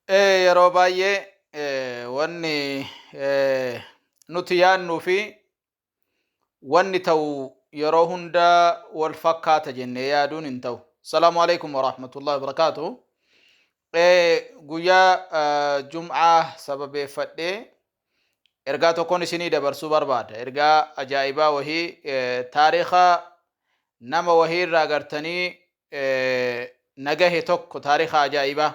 yeroo baay'ee wanni nuti yaannuu fi wanni ta'u yeroo hunda wal fakkaata jennee yaaduun hin ta'u. Salaamu alaikum wa rahmatullahi wa barakaatuh. Guyyaa Jum'aa sababeeffadhee ergaa tokkoon isinii dabarsuu barbaada. Ergaa ajaa'ibaa wahii taariikha nama wahii irraa agartanii nagahe tokko taariikha ajaa'ibaa.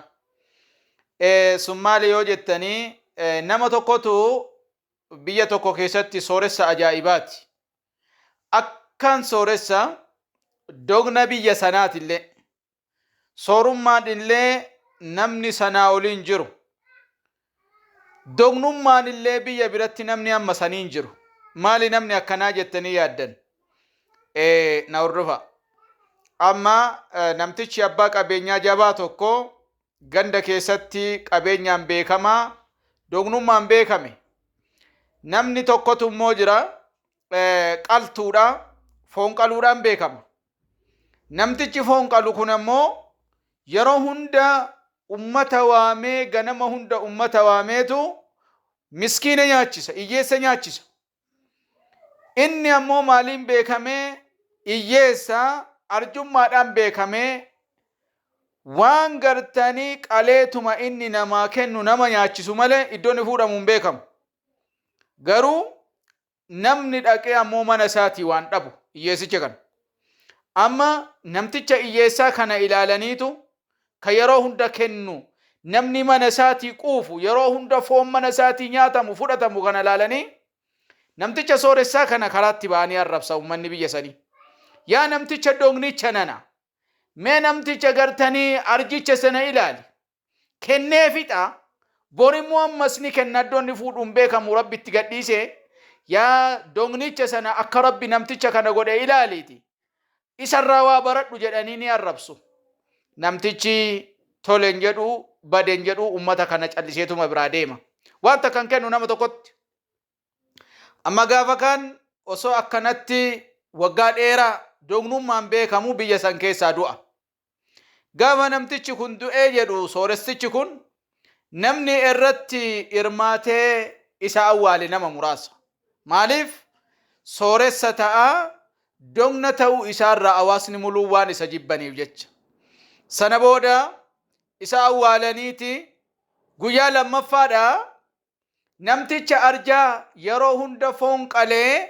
Sun maali yoo jettanii nama tokkotu biyya tokko keessatti sooressa ajaa'ibaati. Akkaan sooressa dogna biyya sanaatillee soorummaan illee namni sanaa oliin jiru. Dognummaan illee biyya biratti namni amma saniin jiru. Maali namni akkanaa jettanii yaaddan? Na hordofa. Amma namtichi abbaa qabeenyaa jabaa tokko ganda keessatti qabeenyaan beekamaa dognummaan beekame. Namni tokkotu immoo jira qaltuudha, foon qaluudhaan beekama. Namtichi foon qalu kun ammoo yeroo hunda ummata waamee ganama hunda ummata waameetu miskiina nyaachisa, hiyyeessa nyaachisa. Inni ammoo maaliin beekamee hiyyeessa arjummaadhaan beekamee waan gartanii qaleetuma inni namaa kennu nama nyaachisu malee iddoon fuudhamu hin beekamu. Garuu namni dhaqee ammoo mana isaatii waan dhabu hiyyeessicha kana. Amma namticha hiyyeessaa kana ilaalaniitu ka yeroo hunda kennu namni mana isaatii quufu yeroo hunda foon mana isaatii nyaatamu fudhatamu kana ilaalanii namticha sooressaa kana karaatti ba'anii arrabsa uummanni biyya sanii. Yaa namticha dognicha nana mee namticha gartanii arjicha sana ilaali kennee fixa borimmoo ammas ni kenna addoonni fuudhuun beekamu rabbi itti gadhiise. Yaa dognicha sana akka rabbi namticha kana godhe ilaaliiti isarraa waa baradhu jedhanii ni arrabsu. Namtichi toleen jedhu baden jedhu ummata kana calliseetuma biraa deema. Wanta kan kennu nama tokkotti. Amma gaafa kan osoo akkanatti waggaa dheeraa dognummaan beekamu biyya san keessaa du'a. Gaafa namtichi kun du'ee jedhu sooressichi kun namni irratti hirmaatee isa awwaale nama muraasa. Maaliif sooressa ta'a dogna ta'uu isaarraa hawaasni muluu waan isa jibbaniif jecha. Sana booda isa awwaalaniiti guyyaa lammaffaadha namticha arjaa yeroo hunda foon qalee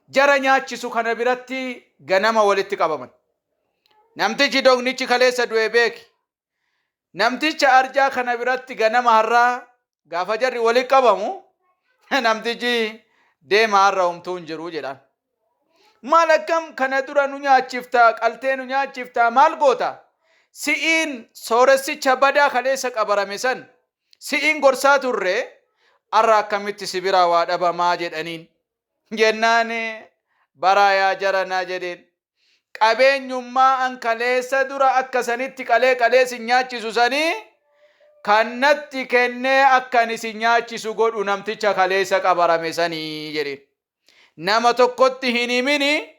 jara nyaachisu kana biratti ganama walitti qabaman. Namtichi dognichi kaleessa du'e beeki. Namticha arjaa kana biratti ganama har'aa gaafa jarri walitti qabamu namtichi deema har'a homtuu hin jiru jedhaan. Maal akkam kana dura nu nyaachiftaa qaltee nu nyaachiftaa maal goota? Si'iin sooressicha badaa kaleessa qabarame san si'iin gorsaa turre har'a akkamitti sibiraa waa dhabamaa jedhaniin. Jennaan baraayaa jaranaa jedheen qabeenyummaa an kaleessa dura akka sanitti qalee si nyaachisu sanii kannatti kennee akkan isin nyaachisu godhu namticha kaleessa qabarame sanii jedheen. Nama tokkotti hin himini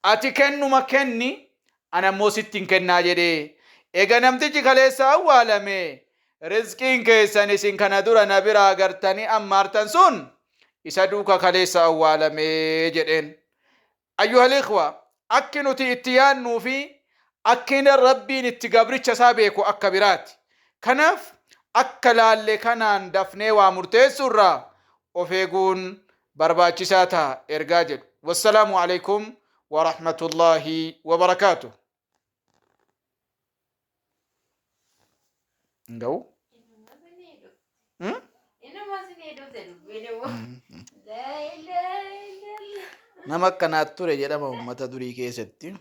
ati kennuma kenni anammoo sitti hin kennaa jedhee. Ega namtichi kaleessa awwaalame rizqiin keessan isin kana dura na biraa agartanii ammaartan sun isa duuka kaleessa awwaalame jedheen. Ayyuhal ikhwa akki nuti itti yaannuu fi akkin rabbiin itti gabricha isaa beeku akka biraati. Kanaaf akka laalle kanaan dafnee waa murteessu irraa of eeguun barbaachisaa ta'a ergaa jedhu. Wassalaamu alaikum wa rahmatullahi wa barakaatuh. Ngau? Nama akkanaatti ture jedhama uummata durii keessatti.